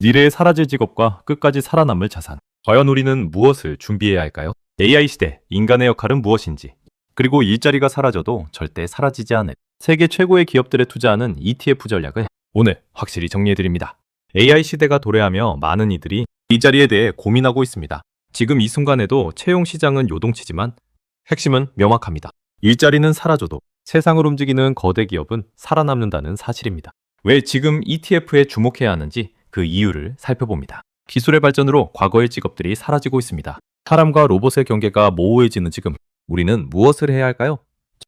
미래에 사라질 직업과 끝까지 살아남을 자산. 과연 우리는 무엇을 준비해야 할까요? AI 시대, 인간의 역할은 무엇인지, 그리고 일자리가 사라져도 절대 사라지지 않을 세계 최고의 기업들에 투자하는 ETF 전략을 오늘 확실히 정리해드립니다. AI 시대가 도래하며 많은 이들이 일자리에 대해 고민하고 있습니다. 지금 이 순간에도 채용 시장은 요동치지만 핵심은 명확합니다. 일자리는 사라져도 세상을 움직이는 거대 기업은 살아남는다는 사실입니다. 왜 지금 ETF에 주목해야 하는지 그 이유를 살펴봅니다. 기술의 발전으로 과거의 직업들이 사라지고 있습니다. 사람과 로봇의 경계가 모호해지는 지금 우리는 무엇을 해야 할까요?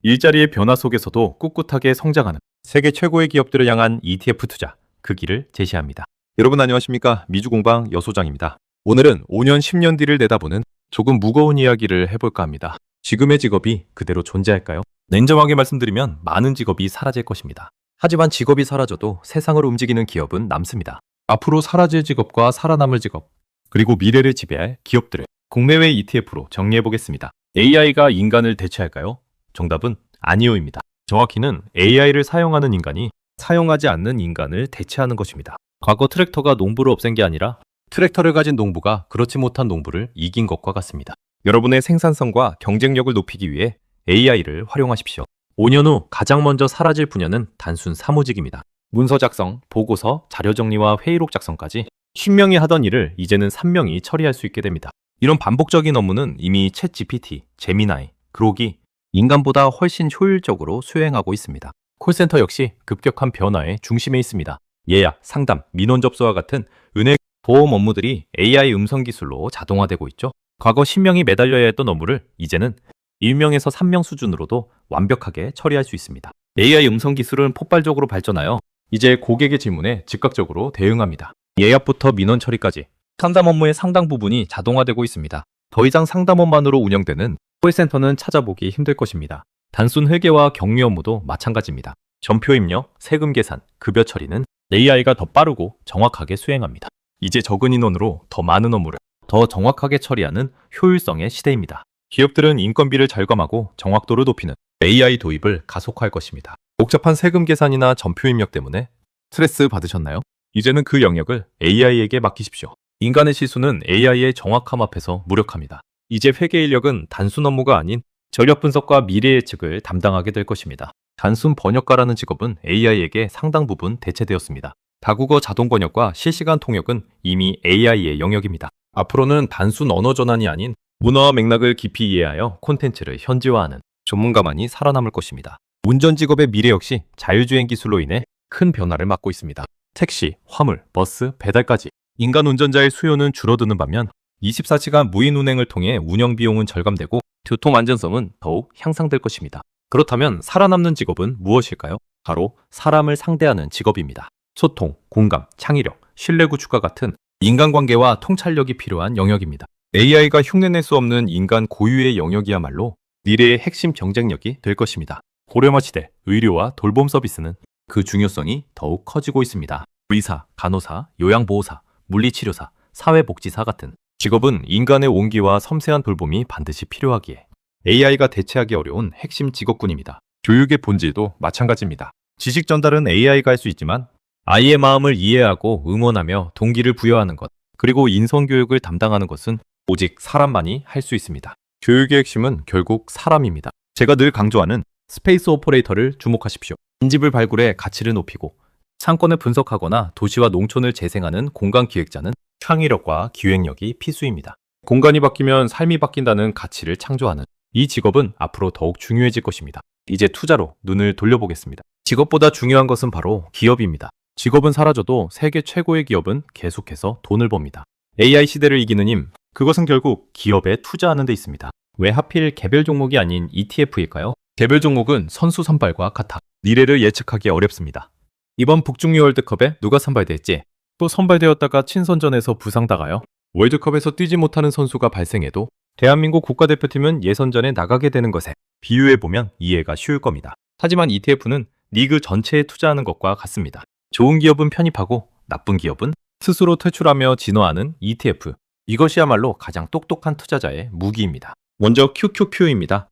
일자리의 변화 속에서도 꿋꿋하게 성장하는 세계 최고의 기업들을 향한 ETF 투자, 그 길을 제시합니다. 여러분 안녕하십니까? 미주공방 여소장입니다. 오늘은 5년, 10년 뒤를 내다보는 조금 무거운 이야기를 해볼까 합니다. 지금의 직업이 그대로 존재할까요? 냉정하게 말씀드리면 많은 직업이 사라질 것입니다. 하지만 직업이 사라져도 세상을 움직이는 기업은 남습니다. 앞으로 사라질 직업과 살아남을 직업, 그리고 미래를 지배할 기업들을 국내외 ETF로 정리해보겠습니다. AI가 인간을 대체할까요? 정답은 아니요입니다. 정확히는 AI를 사용하는 인간이 사용하지 않는 인간을 대체하는 것입니다. 과거 트랙터가 농부를 없앤 게 아니라 트랙터를 가진 농부가 그렇지 못한 농부를 이긴 것과 같습니다. 여러분의 생산성과 경쟁력을 높이기 위해 AI를 활용하십시오. 5년 후 가장 먼저 사라질 분야는 단순 사무직입니다. 문서 작성, 보고서, 자료 정리와 회의록 작성까지 10명이 하던 일을 이제는 3명이 처리할 수 있게 됩니다. 이런 반복적인 업무는 이미 챗GPT, 제미나이, 그록이 인간보다 훨씬 효율적으로 수행하고 있습니다. 콜센터 역시 급격한 변화의 중심에 있습니다. 예약, 상담, 민원 접수와 같은 은행, 보험 업무들이 AI 음성 기술로 자동화되고 있죠. 과거 10명이 매달려야 했던 업무를 이제는 1명에서 3명 수준으로도 완벽하게 처리할 수 있습니다. AI 음성 기술은 폭발적으로 발전하여 이제 고객의 질문에 즉각적으로 대응합니다. 예약부터 민원 처리까지 상담 업무의 상당 부분이 자동화되고 있습니다. 더 이상 상담원만으로 운영되는 콜센터는 찾아보기 힘들 것입니다. 단순 회계와 격리 업무도 마찬가지입니다. 전표 입력, 세금 계산, 급여 처리는 AI가 더 빠르고 정확하게 수행합니다. 이제 적은 인원으로 더 많은 업무를 더 정확하게 처리하는 효율성의 시대입니다. 기업들은 인건비를 절감하고 정확도를 높이는 AI 도입을 가속화할 것입니다. 복잡한 세금 계산이나 전표 입력 때문에 스트레스 받으셨나요? 이제는 그 영역을 AI에게 맡기십시오. 인간의 실수는 AI의 정확함 앞에서 무력합니다. 이제 회계 인력은 단순 업무가 아닌 전력 분석과 미래 예측을 담당하게 될 것입니다. 단순 번역가라는 직업은 AI에게 상당 부분 대체되었습니다. 다국어 자동 번역과 실시간 통역은 이미 AI의 영역입니다. 앞으로는 단순 언어 전환이 아닌 문화와 맥락을 깊이 이해하여 콘텐츠를 현지화하는 전문가만이 살아남을 것입니다. 운전 직업의 미래 역시 자율주행 기술로 인해 큰 변화를 맞고 있습니다. 택시, 화물, 버스, 배달까지 인간 운전자의 수요는 줄어드는 반면 24시간 무인 운행을 통해 운영 비용은 절감되고 교통 안전성은 더욱 향상될 것입니다. 그렇다면 살아남는 직업은 무엇일까요? 바로 사람을 상대하는 직업입니다. 소통, 공감, 창의력, 신뢰 구축과 같은 인간관계와 통찰력이 필요한 영역입니다. AI가 흉내낼 수 없는 인간 고유의 영역이야말로 미래의 핵심 경쟁력이 될 것입니다. 고령화 시대, 의료와 돌봄 서비스는 그 중요성이 더욱 커지고 있습니다. 의사, 간호사, 요양보호사, 물리치료사, 사회복지사 같은 직업은 인간의 온기와 섬세한 돌봄이 반드시 필요하기에 AI가 대체하기 어려운 핵심 직업군입니다. 교육의 본질도 마찬가지입니다. 지식 전달은 AI가 할 수 있지만 아이의 마음을 이해하고 응원하며 동기를 부여하는 것, 그리고 인성교육을 담당하는 것은 오직 사람만이 할 수 있습니다. 교육의 핵심은 결국 사람입니다. 제가 늘 강조하는 스페이스 오퍼레이터를 주목하십시오. 인집을 발굴해 가치를 높이고 상권을 분석하거나 도시와 농촌을 재생하는 공간 기획자는 창의력과 기획력이 필수입니다. 공간이 바뀌면 삶이 바뀐다는 가치를 창조하는 이 직업은 앞으로 더욱 중요해질 것입니다. 이제 투자로 눈을 돌려보겠습니다. 직업보다 중요한 것은 바로 기업입니다. 직업은 사라져도 세계 최고의 기업은 계속해서 돈을 법니다. AI 시대를 이기는 힘, 그것은 결국 기업에 투자하는 데 있습니다. 왜 하필 개별 종목이 아닌 ETF일까요? 개별 종목은 선수 선발과 같아 미래를 예측하기 어렵습니다. 이번 북중미 월드컵에 누가 선발될지, 또 선발되었다가 친선전에서 부상당하여 월드컵에서 뛰지 못하는 선수가 발생해도 대한민국 국가대표팀은 예선전에 나가게 되는 것에 비유해보면 이해가 쉬울 겁니다. 하지만 ETF는 리그 전체에 투자하는 것과 같습니다. 좋은 기업은 편입하고 나쁜 기업은 스스로 퇴출하며 진화하는 ETF. 이것이야말로 가장 똑똑한 투자자의 무기입니다. 먼저 QQQ입니다.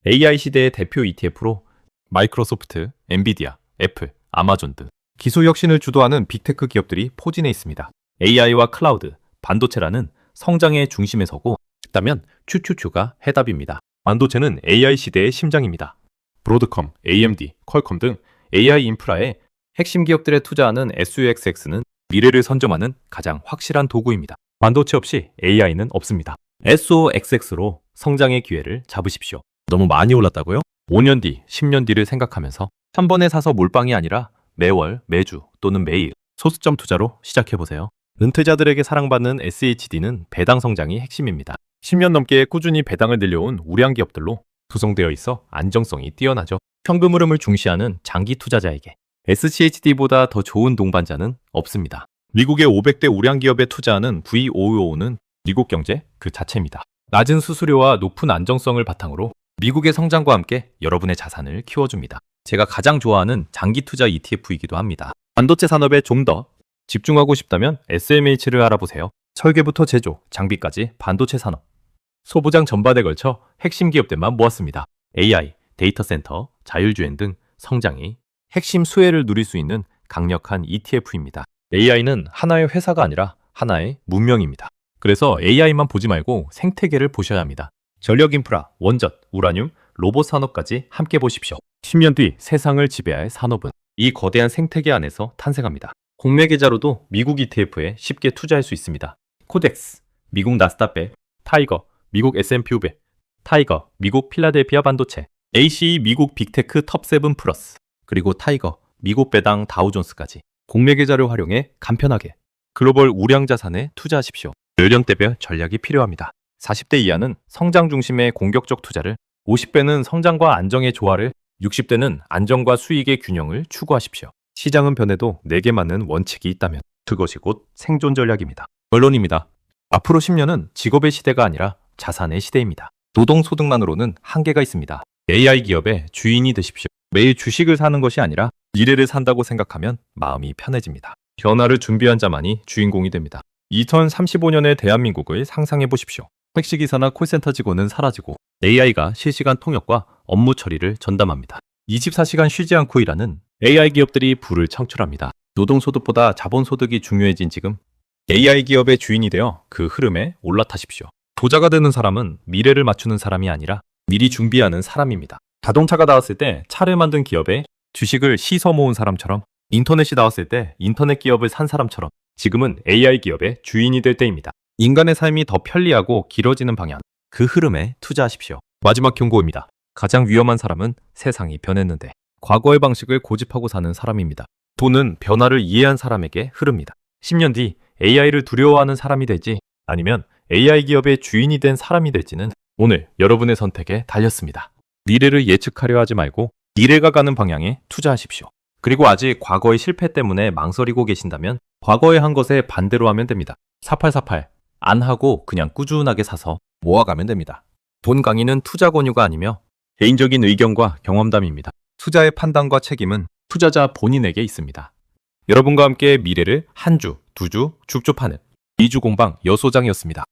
AI 시대의 대표 ETF로 마이크로소프트, 엔비디아, 애플, 아마존 등 기술 혁신을 주도하는 빅테크 기업들이 포진해 있습니다. AI와 클라우드, 반도체라는 성장의 중심에 서고 있다면 큐큐큐가 해답입니다. 반도체는 AI 시대의 심장입니다. 브로드컴, AMD, 퀄컴 등 AI 인프라에 핵심 기업들에 투자하는 SUXX는 미래를 선점하는 가장 확실한 도구입니다. 반도체 없이 AI는 없습니다. SOXX로 성장의 기회를 잡으십시오. 너무 많이 올랐다고요? 5년 뒤, 10년 뒤를 생각하면서 한 번에 사서 몰빵이 아니라 매월, 매주 또는 매일 소수점 투자로 시작해보세요. 은퇴자들에게 사랑받는 SHD는 배당 성장이 핵심입니다. 10년 넘게 꾸준히 배당을 늘려온 우량 기업들로 구성되어 있어 안정성이 뛰어나죠. 현금 흐름을 중시하는 장기 투자자에게 SCHD보다 더 좋은 동반자는 없습니다. 미국의 500대 우량 기업에 투자하는 V555는 미국 경제 그 자체입니다. 낮은 수수료와 높은 안정성을 바탕으로 미국의 성장과 함께 여러분의 자산을 키워줍니다. 제가 가장 좋아하는 장기 투자 ETF이기도 합니다. 반도체 산업에 좀 더 집중하고 싶다면 SMH를 알아보세요. 설계부터 제조, 장비까지 반도체 산업. 소부장 전반에 걸쳐 핵심 기업들만 모았습니다. AI, 데이터 센터, 자율주행 등 성장이 핵심 수혜를 누릴 수 있는 강력한 ETF입니다. AI는 하나의 회사가 아니라 하나의 문명입니다. 그래서 AI만 보지 말고 생태계를 보셔야 합니다. 전력 인프라, 원전, 우라늄, 로봇 산업까지 함께 보십시오. 10년 뒤 세상을 지배할 산업은 이 거대한 생태계 안에서 탄생합니다. 국내 계좌로도 미국 ETF에 쉽게 투자할 수 있습니다. 코덱스, 미국 나스닥100, 타이거, 미국 S&P 500, 타이거, 미국 필라델피아 반도체, ACE 미국 빅테크 톱7 플러스, 그리고 타이거, 미국 배당 다우존스까지 국내 계좌를 활용해 간편하게 글로벌 우량 자산에 투자하십시오. 연령대별 전략이 필요합니다. 40대 이하는 성장 중심의 공격적 투자를, 50대는 성장과 안정의 조화를, 60대는 안정과 수익의 균형을 추구하십시오. 시장은 변해도 내게 맞는 원칙이 있다면 그것이 곧 생존 전략입니다. 결론입니다. 앞으로 10년은 직업의 시대가 아니라 자산의 시대입니다. 노동소득만으로는 한계가 있습니다. AI 기업의 주인이 되십시오. 매일 주식을 사는 것이 아니라 미래를 산다고 생각하면 마음이 편해집니다. 변화를 준비한 자만이 주인공이 됩니다. 2035년의 대한민국을 상상해 보십시오. 택시기사나 콜센터 직원은 사라지고 AI가 실시간 통역과 업무 처리를 전담합니다. 24시간 쉬지 않고 일하는 AI 기업들이 부를 창출합니다. 노동소득보다 자본소득이 중요해진 지금 AI 기업의 주인이 되어 그 흐름에 올라타십시오. 부자가 되는 사람은 미래를 맞추는 사람이 아니라 미리 준비하는 사람입니다. 자동차가 나왔을 때 차를 만든 기업에 주식을 씻어 모은 사람처럼, 인터넷이 나왔을 때 인터넷 기업을 산 사람처럼 지금은 AI 기업의 주인이 될 때입니다. 인간의 삶이 더 편리하고 길어지는 방향, 그 흐름에 투자하십시오. 마지막 경고입니다. 가장 위험한 사람은 세상이 변했는데 과거의 방식을 고집하고 사는 사람입니다. 돈은 변화를 이해한 사람에게 흐릅니다. 10년 뒤 AI를 두려워하는 사람이 될지 아니면 AI 기업의 주인이 된 사람이 될지는 오늘 여러분의 선택에 달렸습니다. 미래를 예측하려 하지 말고 미래가 가는 방향에 투자하십시오. 그리고 아직 과거의 실패 때문에 망설이고 계신다면 과거에 한 것에 반대로 하면 됩니다. 4848, 안 하고 그냥 꾸준하게 사서 모아가면 됩니다. 돈 강의는 투자 권유가 아니며 개인적인 의견과 경험담입니다. 투자의 판단과 책임은 투자자 본인에게 있습니다. 여러분과 함께 미래를 한 주, 두 주, 쭉쭉 파는 2주 공방 여소장이었습니다.